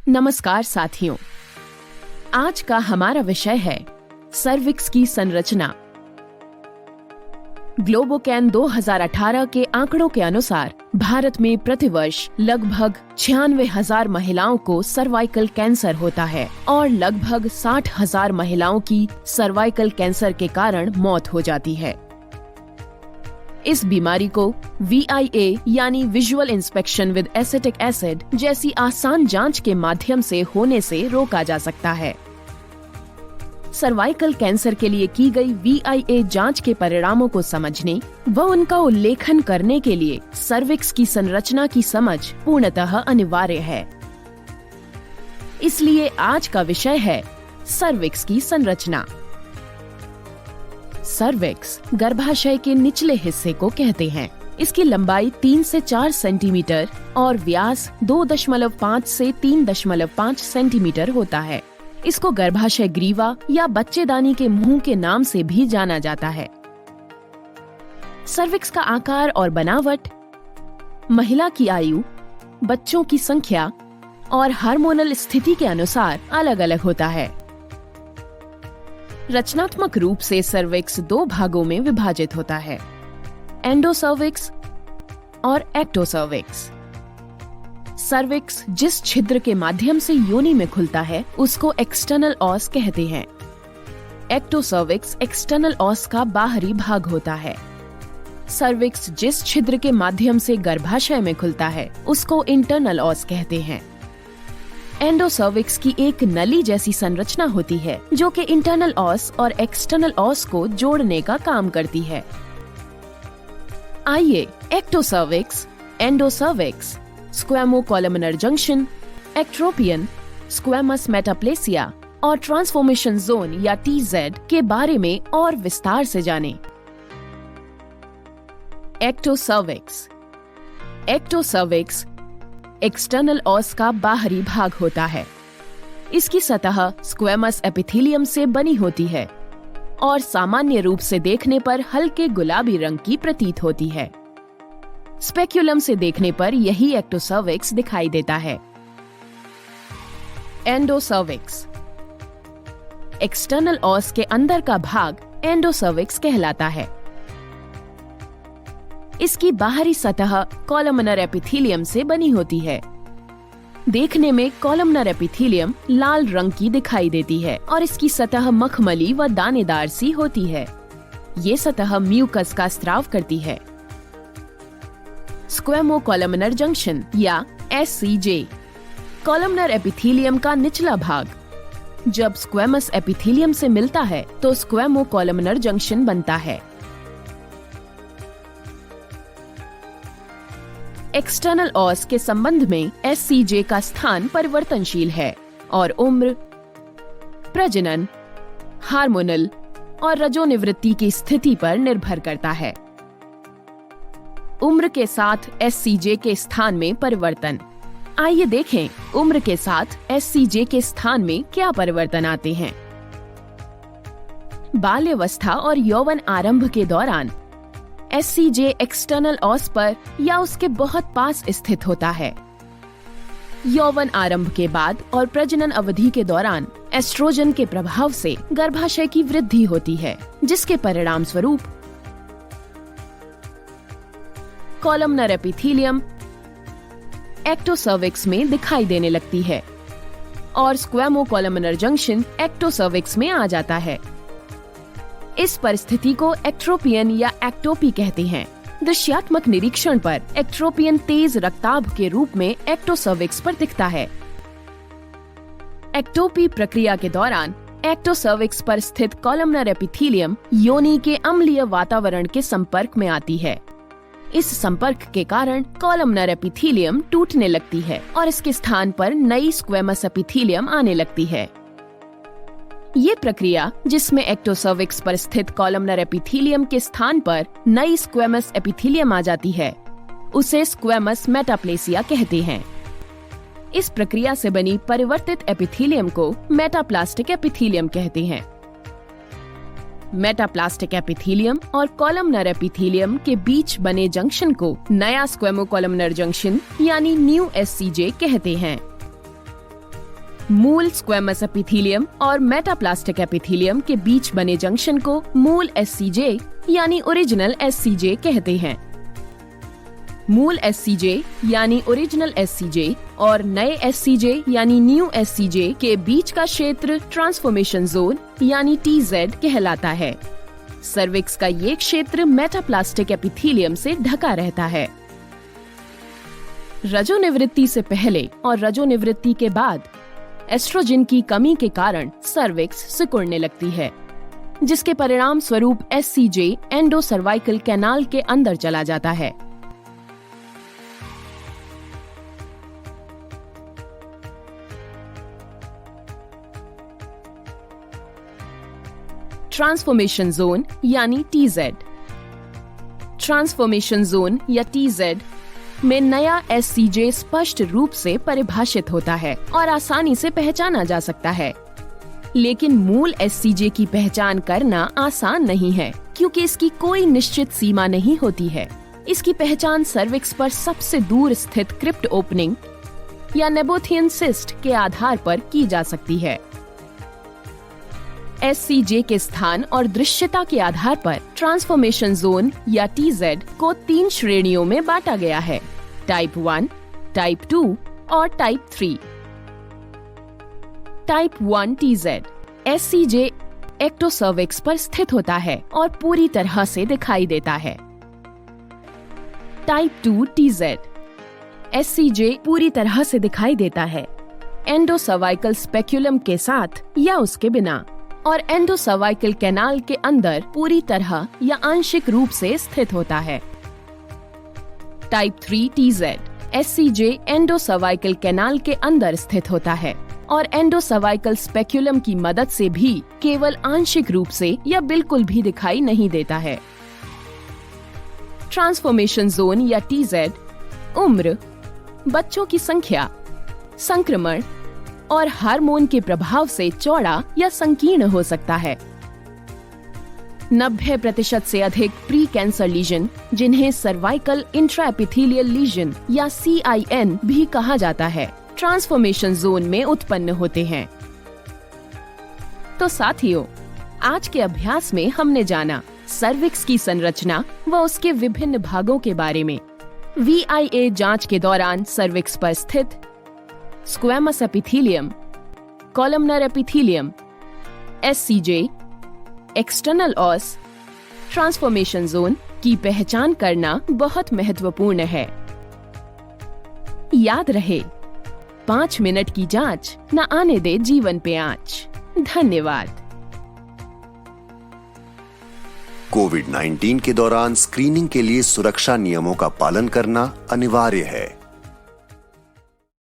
नमस्कार साथियों, आज का हमारा विषय है सर्विक्स की संरचना। ग्लोबोकैन 2018 के आंकड़ों के अनुसार भारत में प्रतिवर्ष लगभग 96,000 महिलाओं को सर्वाइकल कैंसर होता है और लगभग 60,000 महिलाओं की सर्वाइकल कैंसर के कारण मौत हो जाती है। इस बीमारी को VIA यानी visual inspection with acetic acid जैसी आसान जांच के माध्यम से होने से रोका जा सकता है। सर्वाइकल कैंसर के लिए की गई VIA जांच के परिणामों को समझने व उनका उल्लेखन करने के लिए सर्विक्स की संरचना की समझ पूर्णतः अनिवार्य है। इसलिए आज का विषय है सर्विक्स की संरचना। सर्विक्स गर्भाशय के निचले हिस्से को कहते हैं। इसकी लंबाई 3 से 4 सेंटीमीटर और व्यास 2.5 से 3.5 सेंटीमीटर होता है। इसको गर्भाशय ग्रीवा या बच्चेदानी के मुंह के नाम से भी जाना जाता है। सर्विक्स का आकार और बनावट महिला की आयु, बच्चों की संख्या और हार्मोनल स्थिति के अनुसार अलग अलग होता है। रचनात्मक रूप से सर्विक्स 2 भागों में विभाजित होता है, एंडोसर्विक्स और एक्टोसर्विक्स। सर्विक्स जिस छिद्र के माध्यम से योनि में खुलता है उसको एक्सटर्नल ऑस कहते हैं। एक्टोसर्विक्स एक्सटर्नल ऑस का बाहरी भाग होता है। सर्विक्स जिस छिद्र के माध्यम से गर्भाशय में खुलता है उसको इंटरनल ऑस कहते हैं। एंडोसर्विक्स की एक नली जैसी संरचना होती है जो कि इंटरनल ऑस और एक्सटर्नल ऑस को जोड़ने का काम करती है। आइए ectocervix, endocervix, squamocolumnar junction, ectropion, squamous metaplasia और ट्रांसफॉर्मेशन जोन या TZ के बारे में और विस्तार से जानें। एक्टोसर्विक्स। एक्टोसर्विक्स एक्सटर्नल ऑस का बाहरी भाग होता है। इसकी सतह स्क्वैमस एपिथेलियम से बनी होती है और सामान्य रूप से देखने पर हल्के गुलाबी रंग की प्रतीत होती है। स्पेक्युलम से देखने पर यही एक्टोसर्विक्स दिखाई देता है। एंडोसर्विक्स। एक्सटर्नल ऑस के अंदर का भाग एंडोसर्विक्स कहलाता है। इसकी बाहरी सतह कॉलमनर एपिथेलियम से बनी होती है। देखने में कॉलमनर एपिथेलियम लाल रंग की दिखाई देती है और इसकी सतह मखमली व दानेदार सी होती है। ये सतह म्यूकस का स्राव करती है। स्क्वैमोकोलमनर जंक्शन या SCJ कॉलमनर एपिथेलियम का निचला भाग। जब स्क्वैमस एपिथेलियम से मिलता है तो स्क्वैमोकोलमनर जंक्शन बनता है। एक्सटर्नल ऑस के संबंध में SCJ का स्थान परिवर्तनशील है और उम्र, प्रजनन, हार्मोनल और रजोनिवृत्ति की स्थिति पर निर्भर करता है। उम्र के साथ SCJ के स्थान में परिवर्तन। आइए देखें उम्र के साथ SCJ के स्थान में क्या परिवर्तन आते हैं। बाल्यावस्था और यौवन आरंभ के दौरान SCJ एक्सटर्नल ऑस पर या उसके बहुत पास स्थित होता है। यौवन आरंभ के बाद और प्रजनन अवधि के दौरान एस्ट्रोजन के प्रभाव से गर्भाशय की वृद्धि होती है, जिसके परिणाम स्वरूप कॉलमनर एपिथेलियम एक्टोसर्विक्स में दिखाई देने लगती है और स्क्वैमोकोलमनर जंक्शन एक्टोसर्विक्स में आ जाता है। इस परिस्थिति को एक्ट्रोपियन या एक्टोपी कहते हैं। दृश्यात्मक निरीक्षण पर एक्ट्रोपियन तेज रक्ताभ के रूप में एक्टोसर्विक्स पर दिखता है। एक्टोपी प्रक्रिया के दौरान एक्टोसर्विक्स पर स्थित कॉलमनर एपिथेलियम योनि के अम्लीय वातावरण के संपर्क में आती है। इस संपर्क के कारण कॉलमनर एपिथेलियम टूटने लगती है और इसके स्थान पर नई स्क्वैमस एपिथेलियम आने लगती है। ये प्रक्रिया, जिसमें एक्टोसर्विक्स पर स्थित कॉलमनर एपिथेलियम के स्थान पर नई स्क्वैमस एपिथेलियम आ जाती है, उसे स्क्वैमस मेटाप्लेसिया कहते हैं। इस प्रक्रिया से बनी परिवर्तित एपिथेलियम को मेटाप्लास्टिक एपिथेलियम कहते हैं। मेटाप्लास्टिक एपिथेलियम और कॉलमनर एपिथेलियम के बीच बने जंक्शन को नया स्क्वैमोकोलमनर जंक्शन यानी न्यू SCJ कहते हैं। मूल स्क्वेमस एपिथेलियम और मेटाप्लास्टिक एपिथेलियम के बीच बने जंक्शन को मूल SCJ यानी ओरिजिनल SCJ कहते हैं। मूल SCJ यानी ओरिजिनल SCJ और नए SCJ यानी न्यू SCJ के बीच का क्षेत्र ट्रांसफॉर्मेशन जोन यानी TZ कहलाता है। सर्विक्स का ये क्षेत्र मेटाप्लास्टिक एपिथेलियम से ढका रहता है। रजोनिवृत्ति से पहले और रजोनिवृत्ति के बाद एस्ट्रोजन की कमी के कारण सर्विक्स सिकुड़ने लगती है, जिसके परिणाम स्वरूप SCJ एंडोसर्वाइकल कैनाल के अंदर चला जाता है। ट्रांसफॉर्मेशन जोन यानी TZ। ट्रांसफॉर्मेशन जोन या TZ में नया SCJ स्पष्ट रूप से परिभाषित होता है और आसानी से पहचाना जा सकता है। लेकिन मूल SCJ की पहचान करना आसान नहीं है, क्योंकि इसकी कोई निश्चित सीमा नहीं होती है। इसकी पहचान सर्विक्स पर सबसे दूर स्थित क्रिप्ट ओपनिंग या नेबोथियन सिस्ट के आधार पर की जा सकती है। SCJ के स्थान और दृश्यता के आधार पर ट्रांसफॉर्मेशन जोन या TZ को 3 श्रेणियों में बांटा गया है: टाइप 1, टाइप 2 और टाइप 3। टाइप 1 TZ SCJ एक्टोसर्विक्स पर स्थित होता है और पूरी तरह से दिखाई देता है। टाइप 2 TZ SCJ पूरी तरह से दिखाई देता है, एंडोसर्वाइकल स्पेक्युलम के साथ या उसके बिना, और एंडोसर्वाइकल कैनाल के अंदर पूरी तरह या आंशिक रूप से स्थित होता है। टाइप 3 TZ SCJ एंडोसर्वाइकल कैनाल के अंदर स्थित होता है और एंडोसर्वाइकल स्पेक्युलम की मदद से भी केवल आंशिक रूप से या बिल्कुल भी दिखाई नहीं देता है। ट्रांसफॉर्मेशन जोन या TZ उम्र, बच्चों की संख्या, संक्रमण और हार्मोन के प्रभाव से चौड़ा या संकीर्ण हो सकता है। 90% से अधिक प्री कैंसर लीजन, जिन्हें सर्वाइकल इंट्राएपिथेलियल लीजन या CIN भी कहा जाता है, ट्रांसफॉर्मेशन जोन में उत्पन्न होते हैं। तो साथियों, आज के अभ्यास में हमने जाना सर्विक्स की संरचना व उसके विभिन्न भागों के बारे में। VIA जांच के दौरान सर्विक्स पर स्थित squamous epithelium, columnar epithelium, SCJ, external os, transformation zone की पहचान करना बहुत महत्वपूर्ण है। याद रहे, 5 मिनट की जांच न आने दे जीवन पे आंच। धन्यवाद। कोविड-19 के दौरान स्क्रीनिंग के लिए सुरक्षा नियमों का पालन करना अनिवार्य है।